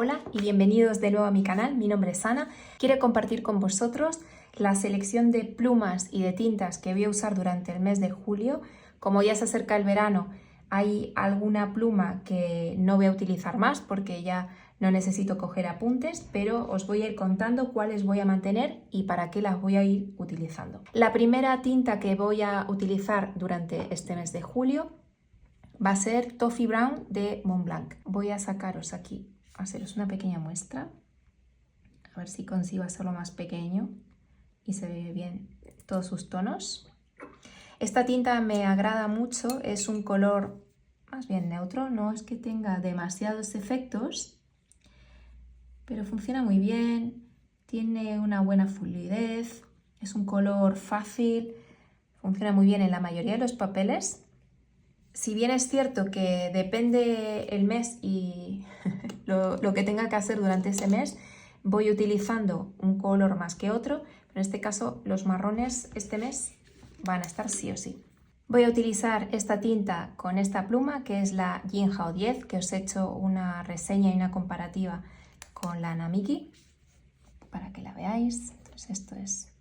Hola y bienvenidos de nuevo a mi canal, mi nombre es Ana. Quiero compartir con vosotros la selección de plumas y de tintas que voy a usar durante el mes de julio. Como ya se acerca el verano, hay alguna pluma que no voy a utilizar más porque ya no necesito coger apuntes, pero os voy a ir contando cuáles voy a mantener y para qué las voy a ir utilizando. La primera tinta que voy a utilizar durante este mes de julio va a ser Toffee Brown de Montblanc. Voy a sacaros aquí, haceros una pequeña muestra, a ver si consigo hacerlo más pequeño y se ve bien todos sus tonos. Esta tinta me agrada mucho, es un color más bien neutro, no es que tenga demasiados efectos, pero funciona muy bien, tiene una buena fluidez, es un color fácil, funciona muy bien en la mayoría de los papeles. Si bien es cierto que depende el mes y lo que tenga que hacer durante ese mes, voy utilizando un color más que otro, pero en este caso los marrones este mes van a estar sí o sí. Voy a utilizar esta tinta con esta pluma que es la Jinhao 10, que os he hecho una reseña y una comparativa con la Namiki para que la veáis. Entonces esto es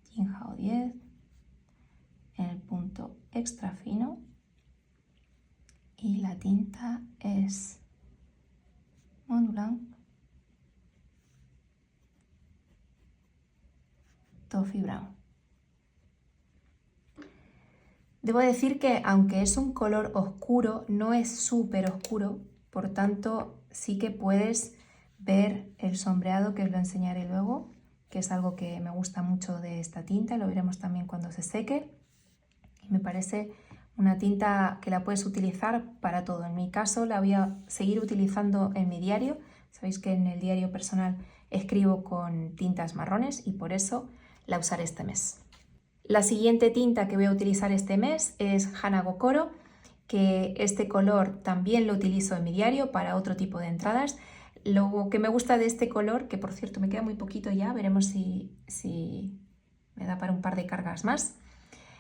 Jinhao 10 en el punto extra fino y la tinta es Montblanc Toffee Brown. Debo decir que aunque es un color oscuro, no es súper oscuro, por tanto sí que puedes ver el sombreado, que os lo enseñaré luego, que es algo que me gusta mucho de esta tinta, lo veremos también cuando se seque. Y me parece una tinta que la puedes utilizar para todo. En mi caso la voy a seguir utilizando en mi diario. Sabéis que en el diario personal escribo con tintas marrones y por eso la usaré este mes. La siguiente tinta que voy a utilizar este mes es Hanagokoro, que este color también lo utilizo en mi diario para otro tipo de entradas. Lo que me gusta de este color, que por cierto me queda muy poquito ya, veremos si me da para un par de cargas más.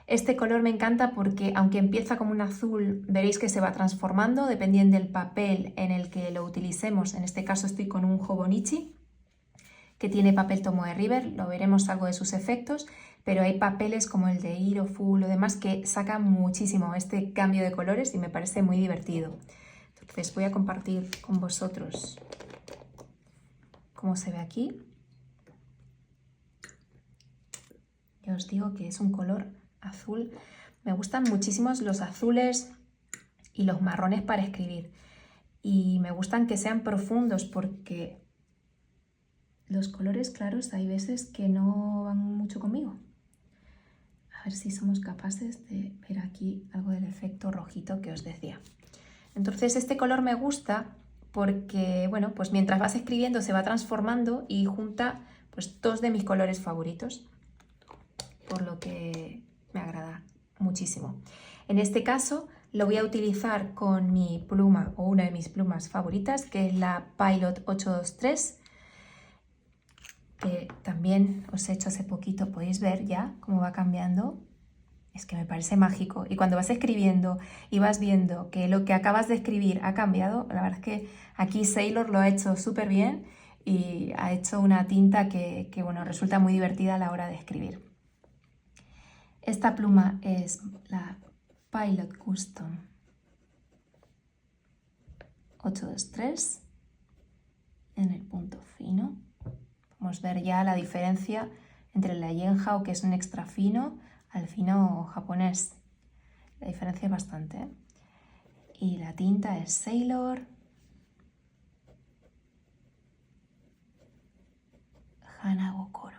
Este color me encanta porque aunque empieza como un azul, veréis que se va transformando dependiendo del papel en el que lo utilicemos. En este caso estoy con un Hobonichi que tiene papel Tomoe River, lo veremos algo de sus efectos, pero hay papeles como el de Hiro, Full o demás que sacan muchísimo este cambio de colores y me parece muy divertido. Entonces voy a compartir con vosotros cómo se ve aquí. Ya os digo que es un color azul. Me gustan muchísimo los azules y los marrones para escribir. Y me gustan que sean profundos porque los colores claros hay veces que no van mucho conmigo. A ver si somos capaces de ver aquí algo del efecto rojito que os decía. Entonces este color me gusta porque, bueno, pues mientras vas escribiendo se va transformando y junta pues dos de mis colores favoritos, por lo que me agrada muchísimo. En este caso lo voy a utilizar con mi pluma o una de mis plumas favoritas, que es la Pilot 823, que también os he hecho hace poquito, podéis ver ya cómo va cambiando. Es que me parece mágico. Y cuando vas escribiendo y vas viendo que lo que acabas de escribir ha cambiado, la verdad es que aquí Sailor lo ha hecho súper bien y ha hecho una tinta que bueno, resulta muy divertida a la hora de escribir. Esta pluma es la Pilot Custom 823 en el punto fino. Podemos ver ya la diferencia entre la Jinhao, que es un extra fino, al fino japonés. La diferencia es bastante, ¿eh? Y la tinta es Sailor Hanagokoro.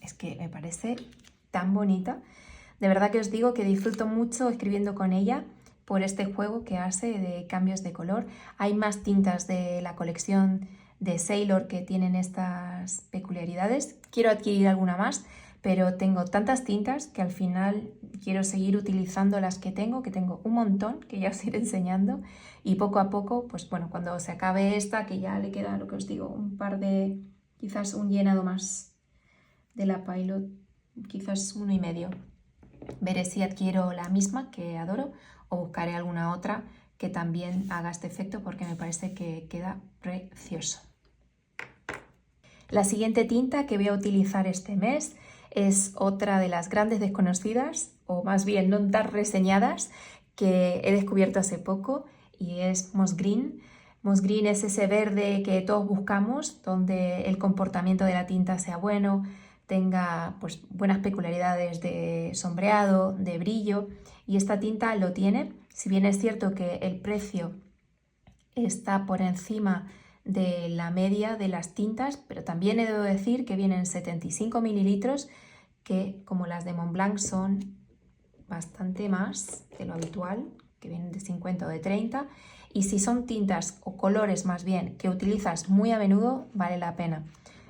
Es que me parece tan bonita. De verdad que os digo que disfruto mucho escribiendo con ella por este juego que hace de cambios de color. Hay más tintas de la colección de Sailor que tienen estas peculiaridades. Quiero adquirir alguna más, pero tengo tantas tintas que al final quiero seguir utilizando las que tengo un montón, que ya os iré enseñando, y poco a poco, pues bueno, cuando se acabe esta, que ya le queda, lo que os digo, un par de, quizás un llenado más de la Pilot, quizás 1,5. Veré si adquiero la misma, que adoro, o buscaré alguna otra que también haga este efecto porque me parece que queda precioso. La siguiente tinta que voy a utilizar este mes es otra de las grandes desconocidas, o más bien no tan reseñadas, que he descubierto hace poco, y es Moss Green. Moss Green es ese verde que todos buscamos, donde el comportamiento de la tinta sea bueno, tenga pues buenas peculiaridades de sombreado, de brillo, y esta tinta lo tiene. Si bien es cierto que el precio está por encima de la media de las tintas, pero también he de decir que vienen 75 mililitros, que como las de Montblanc son bastante más de lo habitual, que vienen de 50 o de 30, y si son tintas o colores más bien que utilizas muy a menudo, vale la pena.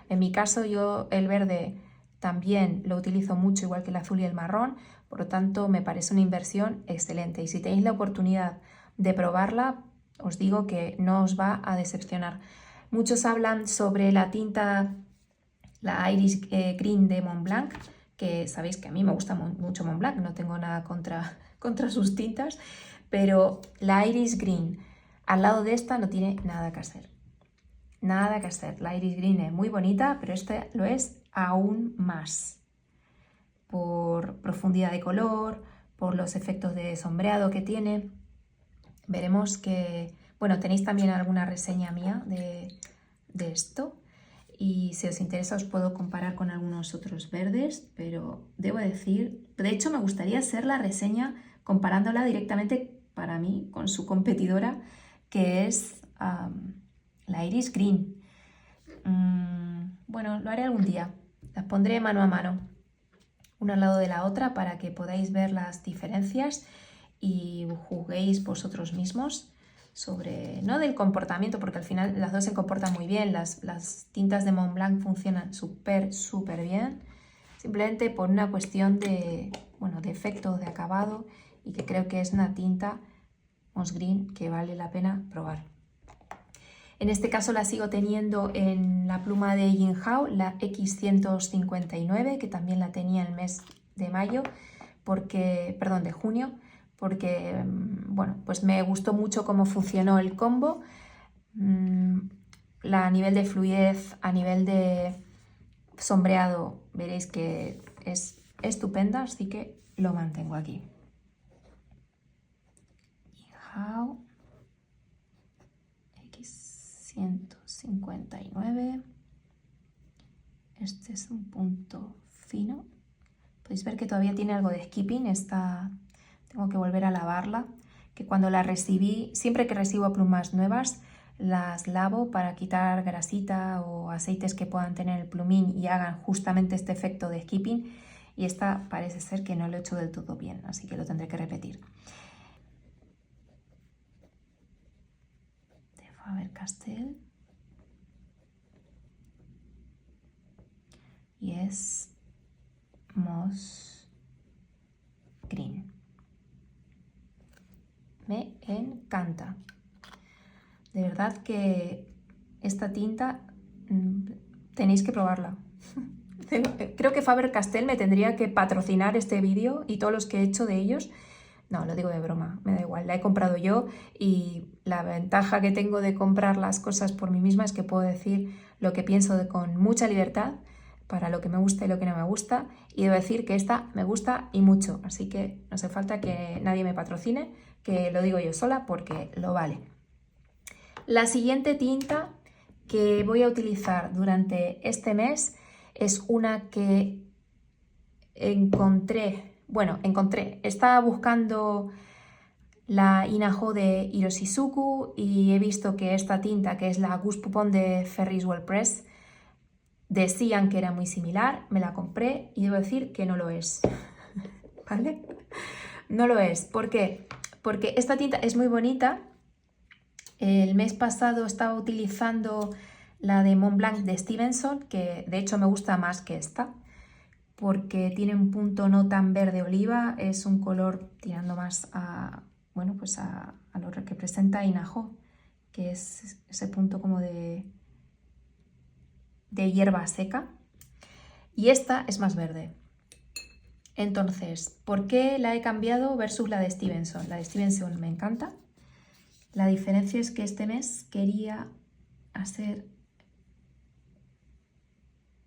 En mi caso yo el verde también lo utilizo mucho, igual que el azul y el marrón, por lo tanto me parece una inversión excelente, y si tenéis la oportunidad de probarla, os digo que no os va a decepcionar. Muchos hablan sobre la tinta, la Iris Green de Montblanc, que sabéis que a mí me gusta mucho Montblanc, no tengo nada contra sus tintas, pero la Iris Green al lado de esta no tiene nada que hacer. Nada que hacer. La Iris Green es muy bonita, pero esta lo es aún más. Por profundidad de color, por los efectos de sombreado que tiene. Veremos que, bueno, tenéis también alguna reseña mía de esto, y si os interesa os puedo comparar con algunos otros verdes, pero debo decir, de hecho me gustaría hacer la reseña comparándola directamente para mí con su competidora, que es la Iris Green. Bueno, lo haré algún día, las pondré mano a mano, una al lado de la otra, para que podáis ver las diferencias y juzguéis vosotros mismos sobre, no del comportamiento, porque al final las dos se comportan muy bien, las tintas de Montblanc funcionan súper bien, simplemente por una cuestión de, bueno, de efecto, de acabado, y que creo que es una tinta Moss Green que vale la pena probar. En este caso la sigo teniendo en la pluma de Jinhao, la X159, que también la tenía el mes de mayo, de junio, porque bueno, pues me gustó mucho cómo funcionó el combo, a nivel de fluidez, a nivel de sombreado, veréis que es estupenda, así que lo mantengo aquí. Jinhao X159, este es un punto fino, podéis ver que todavía tiene algo de skipping, tengo que volver a lavarla, que cuando la recibí, siempre que recibo plumas nuevas, las lavo para quitar grasita o aceites que puedan tener el plumín y hagan justamente este efecto de skipping, y esta parece ser que no lo he hecho del todo bien, así que lo tendré que repetir. De Faber-Castell, y es Moss Green. Me encanta. De verdad que esta tinta tenéis que probarla. Creo que Faber-Castell me tendría que patrocinar este vídeo y todos los que he hecho de ellos. No, lo digo de broma, me da igual, la he comprado yo, y la ventaja que tengo de comprar las cosas por mí misma es que puedo decir lo que pienso con mucha libertad, para lo que me gusta y lo que no me gusta, y debo decir que esta me gusta y mucho, así que no hace falta que nadie me patrocine, que lo digo yo sola porque lo vale. La siguiente tinta que voy a utilizar durante este mes es una que encontré, estaba buscando la Inaho de Iroshizuku y he visto que esta tinta, que es la Gousse Poupon de Ferris Wheel Press, decían que era muy similar, me la compré y debo decir que no lo es, ¿vale? No lo es. ¿Por qué? Porque esta tinta es muy bonita. El mes pasado estaba utilizando la de Montblanc de Stevenson, que de hecho me gusta más que esta, porque tiene un punto no tan verde oliva, es un color tirando más a, bueno, pues a lo que representa Inaho, que es ese punto como de hierba seca, y esta es más verde. Entonces, ¿por qué la he cambiado versus la de Stevenson? La de Stevenson me encanta, La diferencia es que este mes quería hacer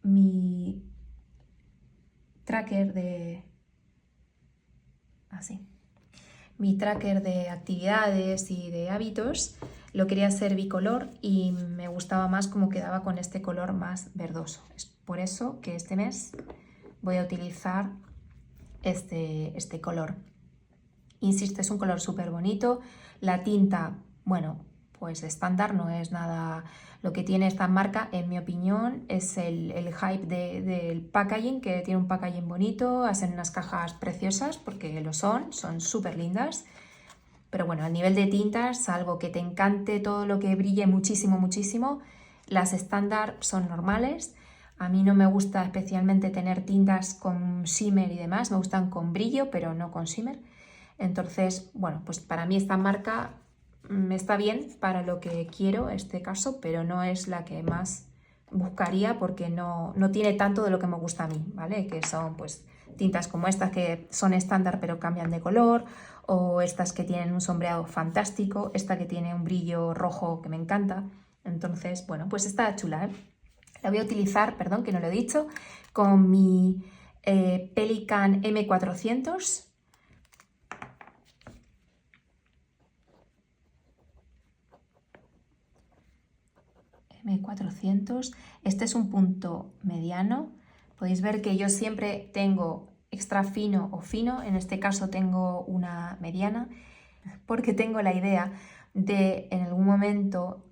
mi tracker de... así. Mi tracker de actividades y de hábitos lo quería hacer bicolor y me gustaba más cómo quedaba con este color más verdoso. Es por eso que este mes voy a utilizar este color. Insisto, es un color súper bonito. La tinta, bueno, pues estándar, no es nada. Lo que tiene esta marca, en mi opinión, es el hype del packaging, que tiene un packaging bonito, hacen unas cajas preciosas, porque lo son súper lindas. Pero bueno, a nivel de tintas, salvo que te encante todo lo que brille muchísimo, muchísimo, las estándar son normales. A mí no me gusta especialmente tener tintas con shimmer y demás, me gustan con brillo, pero no con shimmer. Entonces, bueno, pues para mí esta marca está bien para lo que quiero, este caso, pero no es la que más buscaría porque no tiene tanto de lo que me gusta a mí, ¿vale? Que son pues tintas como estas que son estándar pero cambian de color, o estas que tienen un sombreado fantástico, esta que tiene un brillo rojo que me encanta. Entonces, bueno, pues está chula, ¿eh? La voy a utilizar, perdón que no lo he dicho, con mi Pelikan M400. M400. Este es un punto mediano. Podéis ver que yo siempre tengo extra fino o fino, en este caso tengo una mediana, porque tengo la idea de en algún momento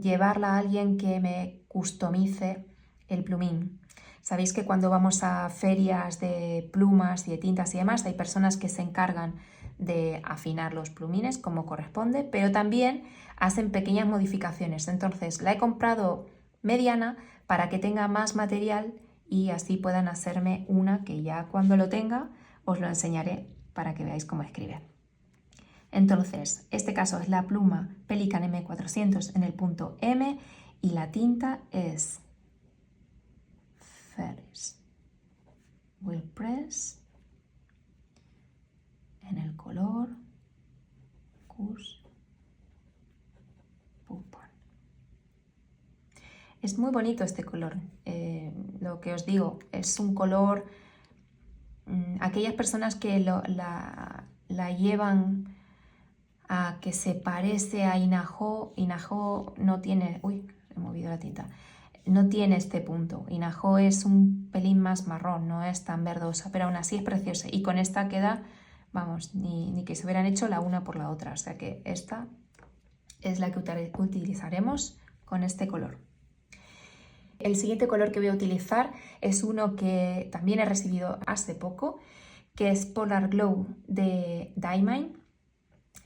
llevarla a alguien que me customice el plumín. Sabéis que cuando vamos a ferias de plumas y de tintas y demás, hay personas que se encargan de afinar los plumines como corresponde, pero también hacen pequeñas modificaciones. Entonces la he comprado mediana para que tenga más material y así puedan hacerme una que ya cuando lo tenga os lo enseñaré para que veáis cómo escribe. Entonces, este caso es la pluma Pelikan M400 en el punto M y la tinta es Ferris Wheel Press en el color Kush Pupon. Es muy bonito este color, lo que os digo, es un color, aquellas personas que la llevan a que se parece a Inajo no tiene, uy, he movido la tinta, no tiene este punto. Inajo es un pelín más marrón, no es tan verdosa, pero aún así es preciosa. Y con esta queda, vamos, ni que se hubieran hecho la una por la otra. O sea que esta es la que utilizaremos con este color. El siguiente color que voy a utilizar es uno que también he recibido hace poco, que es Polar Glow de Diamine.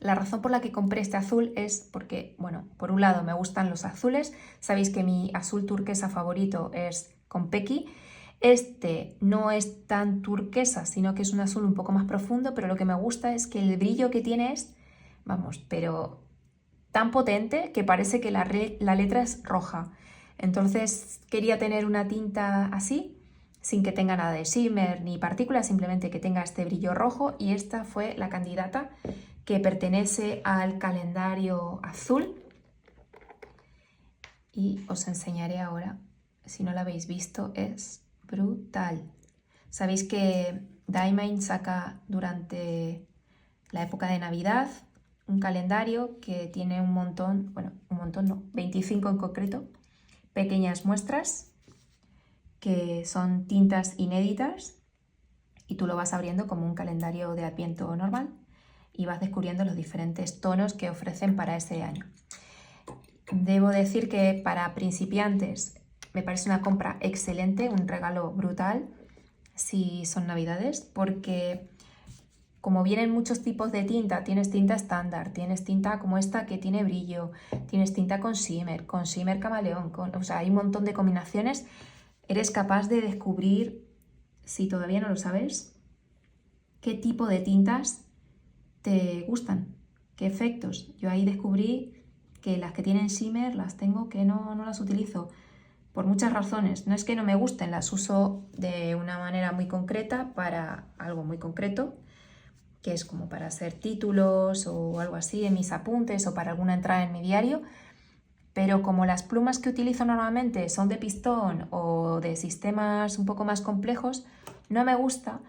La razón por la que compré este azul es porque, bueno, por un lado me gustan los azules. Sabéis que mi azul turquesa favorito es Konpeki. Este no es tan turquesa, sino que es un azul un poco más profundo, pero lo que me gusta es que el brillo que tiene es, vamos, pero tan potente que parece que la letra es roja. Entonces quería tener una tinta así, sin que tenga nada de shimmer ni partículas, simplemente que tenga este brillo rojo, y esta fue la candidata, que pertenece al calendario azul, y os enseñaré ahora, si no lo habéis visto, es brutal. Sabéis que Diamine saca durante la época de Navidad un calendario que tiene un montón, bueno, un montón no, 25 en concreto, pequeñas muestras que son tintas inéditas, y tú lo vas abriendo como un calendario de Adviento normal y vas descubriendo los diferentes tonos que ofrecen para ese año. Debo decir que para principiantes me parece una compra excelente, un regalo brutal si son navidades, porque como vienen muchos tipos de tinta, tienes tinta estándar, tienes tinta como esta que tiene brillo, tienes tinta con shimmer camaleón, o sea, hay un montón de combinaciones. Eres capaz de descubrir, si todavía no lo sabes, qué tipo de tintas te gustan, qué efectos. Yo ahí descubrí que las que tienen shimmer las tengo que no las utilizo por muchas razones. No es que no me gusten, las uso de una manera muy concreta para algo muy concreto, que es como para hacer títulos o algo así en mis apuntes o para alguna entrada en mi diario. Pero como las plumas que utilizo normalmente son de pistón o de sistemas un poco más complejos, no me gusta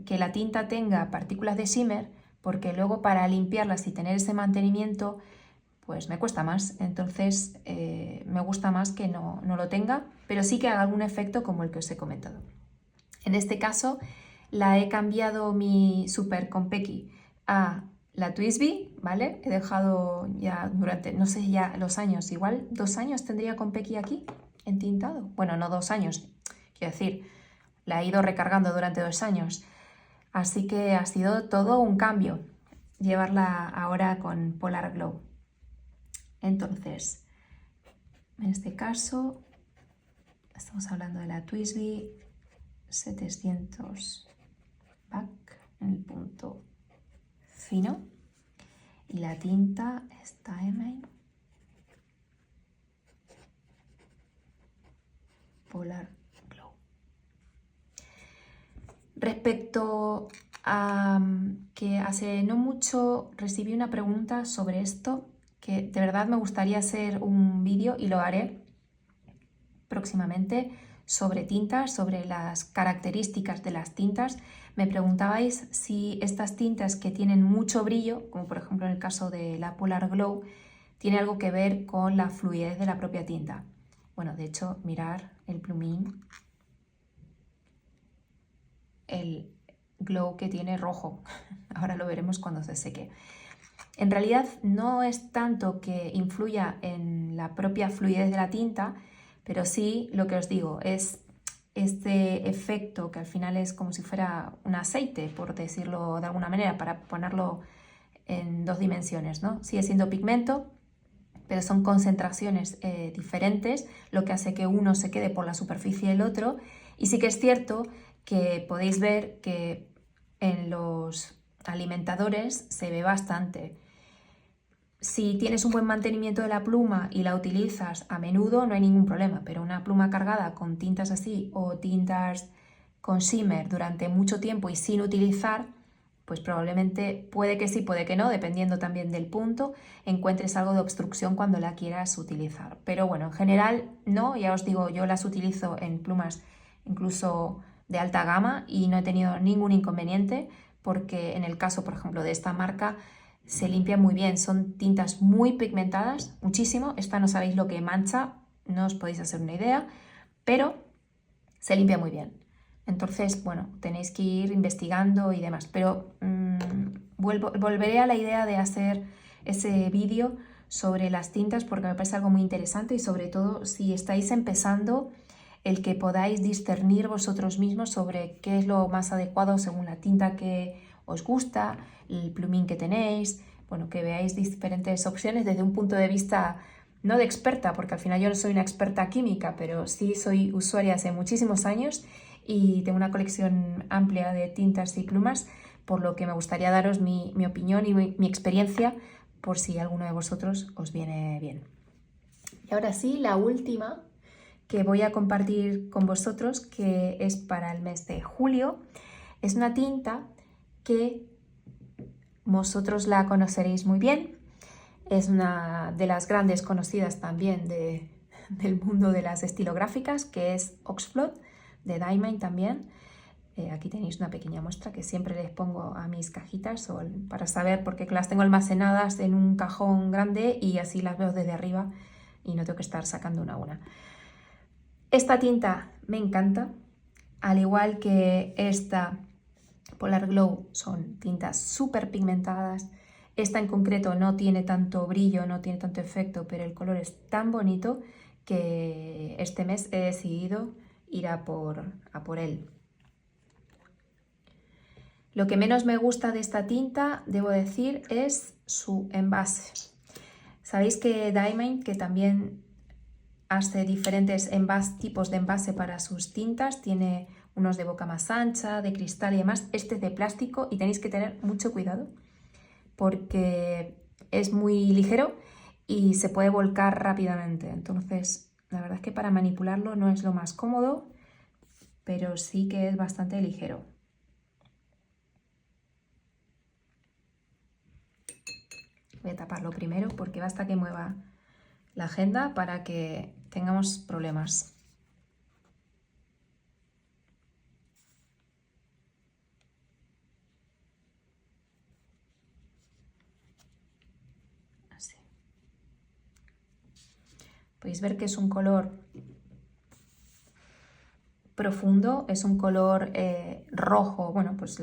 que la tinta tenga partículas de shimmer, porque luego para limpiarlas y tener ese mantenimiento pues me cuesta más. Entonces me gusta más que no lo tenga, pero sí que haga algún efecto como el que os he comentado. En este caso la he cambiado mi Super Konpeki a la TWSBI, ¿vale? He dejado ya durante, no sé ya los años, igual 2 años tendría Konpeki aquí entintado. Bueno, no 2 años, quiero decir, la he ido recargando durante 2 años. Así que ha sido todo un cambio llevarla ahora con Polar Glow. Entonces, en este caso, estamos hablando de la TWSBI 700 back en el punto fino y la tinta es Diamond Polar Glow. Respecto a que hace no mucho recibí una pregunta sobre esto, que de verdad me gustaría hacer un vídeo y lo haré próximamente sobre tintas, sobre las características de las tintas. Me preguntabais si estas tintas que tienen mucho brillo, como por ejemplo en el caso de la Polar Glow, tiene algo que ver con la fluidez de la propia tinta. Bueno, de hecho, mirar el plumín, el glow que tiene rojo. Ahora lo veremos cuando se seque. En realidad no es tanto que influya en la propia fluidez de la tinta, pero sí lo que os digo es este efecto que al final es como si fuera un aceite, por decirlo de alguna manera, para ponerlo en 2 dimensiones, ¿no? Sigue siendo pigmento, pero son concentraciones diferentes, lo que hace que uno se quede por la superficie del otro. Y sí que es cierto que podéis ver que en los alimentadores se ve bastante. Si tienes un buen mantenimiento de la pluma y la utilizas a menudo, no hay ningún problema, pero una pluma cargada con tintas así o tintas con shimmer durante mucho tiempo y sin utilizar, pues probablemente puede que sí, puede que no, dependiendo también del punto, encuentres algo de obstrucción cuando la quieras utilizar. Pero bueno, en general no, ya os digo, yo las utilizo en plumas incluso de alta gama y no he tenido ningún inconveniente, porque en el caso, por ejemplo, de esta marca, se limpia muy bien, son tintas muy pigmentadas, muchísimo. Esta no sabéis lo que mancha, no os podéis hacer una idea, pero se limpia muy bien. Entonces, bueno, tenéis que ir investigando y demás, pero volveré a la idea de hacer ese vídeo sobre las tintas porque me parece algo muy interesante y sobre todo si estáis empezando, el que podáis discernir vosotros mismos sobre qué es lo más adecuado según la tinta que os gusta, el plumín que tenéis, bueno, que veáis diferentes opciones desde un punto de vista no de experta, porque al final yo no soy una experta química, pero sí soy usuaria hace muchísimos años y tengo una colección amplia de tintas y plumas, por lo que me gustaría daros mi opinión y mi experiencia por si alguno de vosotros os viene bien. Y ahora sí, la última que voy a compartir con vosotros, que es para el mes de julio, es una tinta que vosotros la conoceréis muy bien. Es una de las grandes conocidas también del mundo de las estilográficas, que es Oxflood, de Diamond también. Aquí tenéis una pequeña muestra que siempre les pongo a mis cajitas para saber, porque las tengo almacenadas en un cajón grande y así las veo desde arriba y no tengo que estar sacando una a una. Esta tinta me encanta, al igual que esta Polar Glow, son tintas súper pigmentadas. Esta en concreto no tiene tanto brillo, no tiene tanto efecto, pero el color es tan bonito que este mes he decidido ir a por él. Lo que menos me gusta de esta tinta, debo decir, es su envase. Sabéis que Diamond, que también hace diferentes tipos de envase para sus tintas, tiene unos de boca más ancha, de cristal y demás. Este es de plástico y tenéis que tener mucho cuidado porque es muy ligero y se puede volcar rápidamente. Entonces, la verdad es que para manipularlo no es lo más cómodo, pero sí que es bastante ligero. Voy a taparlo primero porque basta que mueva la agenda para que tengamos problemas. Así. Podéis ver que es un color profundo, es un color rojo, bueno, pues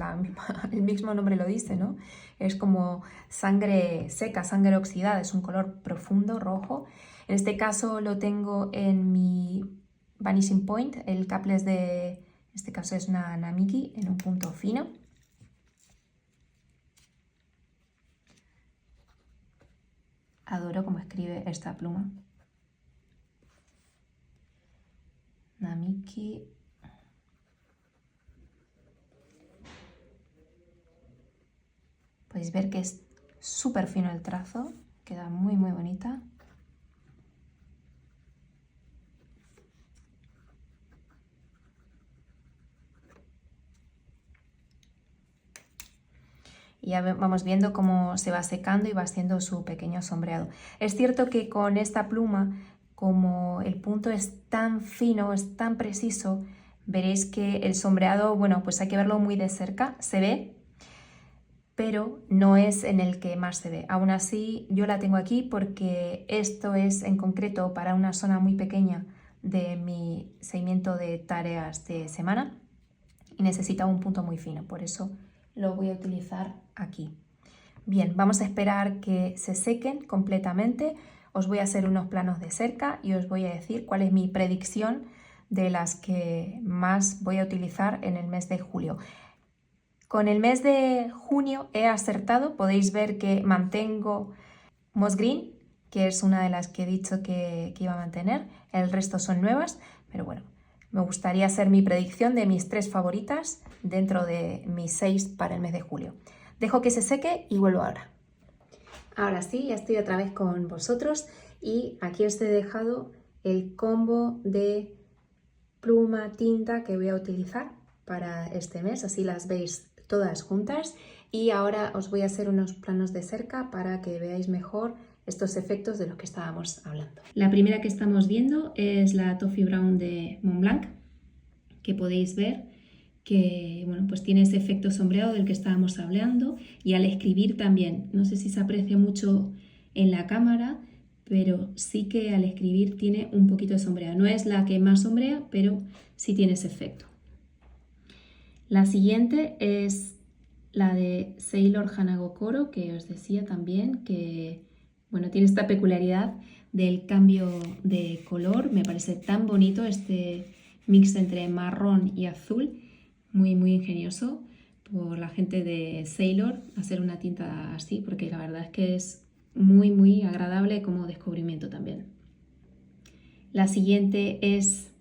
el mismo nombre lo dice, ¿no? Es como sangre seca, sangre oxidada, es un color profundo, rojo. En este caso lo tengo en mi Vanishing Point, el capless de, en este caso es una Namiki, en un punto fino. Adoro cómo escribe esta pluma. Namiki. Podéis ver que es súper fino el trazo, queda muy muy bonita. Y ya vamos viendo cómo se va secando y va haciendo su pequeño sombreado. Es cierto que con esta pluma, como el punto es tan fino, es tan preciso, veréis que el sombreado, bueno, pues hay que verlo muy de cerca, se ve, pero no es en el que más se ve. Aún así, yo la tengo aquí porque esto es en concreto para una zona muy pequeña de mi seguimiento de tareas de semana y necesita un punto muy fino, por eso lo voy a utilizar aquí. Bien, vamos a esperar que se sequen completamente. Os voy a hacer unos planos de cerca y os voy a decir cuál es mi predicción de las que más voy a utilizar en el mes de julio. Con el mes de junio he acertado, podéis ver que mantengo Moss Green, que es una de las que he dicho que iba a mantener, el resto son nuevas, pero bueno, me gustaría hacer mi predicción de mis 3 favoritas dentro de mis 6 para el mes de julio. Dejo que se seque y vuelvo ahora. Ahora sí, ya estoy otra vez con vosotros y aquí os he dejado el combo de pluma tinta que voy a utilizar para este mes, así las veis todas juntas, y ahora os voy a hacer unos planos de cerca para que veáis mejor estos efectos de los que estábamos hablando. La primera que estamos viendo es la Toffee Brown de Montblanc, que podéis ver que bueno, pues tiene ese efecto sombreado del que estábamos hablando, y al escribir también, no sé si se aprecia mucho en la cámara, pero sí que al escribir tiene un poquito de sombreado. No es la que más sombrea, pero sí tiene ese efecto. La siguiente es la de Sailor Hanagokoro, que os decía también que bueno, tiene esta peculiaridad del cambio de color. Me parece tan bonito este mix entre marrón y azul, muy muy ingenioso por la gente de Sailor hacer una tinta así, porque la verdad es que es muy muy agradable como descubrimiento también. La siguiente es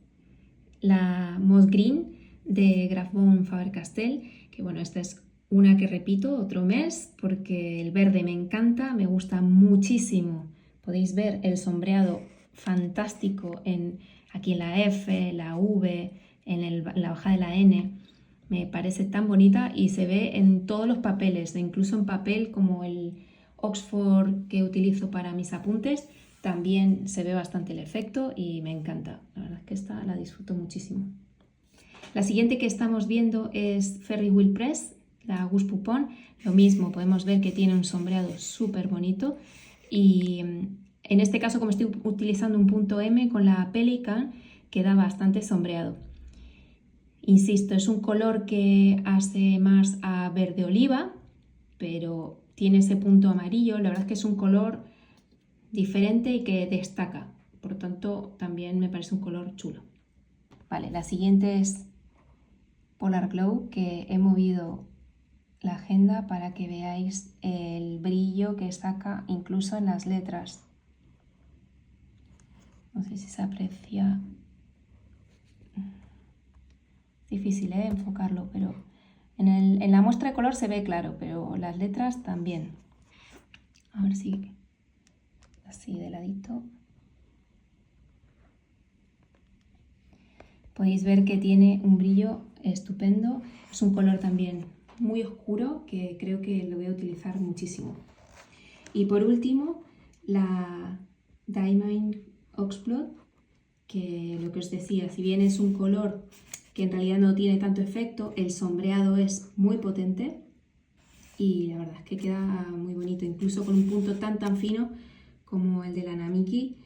la Moss Green de Graf von Faber-Castell, que bueno, esta es una que repito otro mes porque el verde me encanta, me gusta muchísimo. Podéis ver el sombreado fantástico aquí en la F, la V, en la hoja de la N. Me parece tan bonita y se ve en todos los papeles, incluso en papel como el Oxford que utilizo para mis apuntes. También se ve bastante el efecto y me encanta. La verdad es que esta la disfruto muchísimo. La siguiente que estamos viendo es Ferry Wheel Press, la Gus Poupon. Lo mismo, podemos ver que tiene un sombreado súper bonito. Y en este caso, como estoy utilizando un punto M con la Pelican, queda bastante sombreado. Insisto, es un color que hace más a verde oliva, pero tiene ese punto amarillo. La verdad es que es un color diferente y que destaca, por lo tanto también me parece un color chulo. Vale, la siguiente es Polar Glow, que he movido la agenda para que veáis el brillo que saca incluso en las letras. No sé si se aprecia. Es difícil enfocarlo, pero en la muestra de color se ve claro, pero las letras también. A ver si así de ladito. Podéis ver que tiene un brillo estupendo. Es un color también muy oscuro que creo que lo voy a utilizar muchísimo. Y por último, la Diamond Oxblood, que lo que os decía, si bien es un color que en realidad no tiene tanto efecto, el sombreado es muy potente y la verdad es que queda muy bonito, incluso con un punto tan fino como el de la Namiki.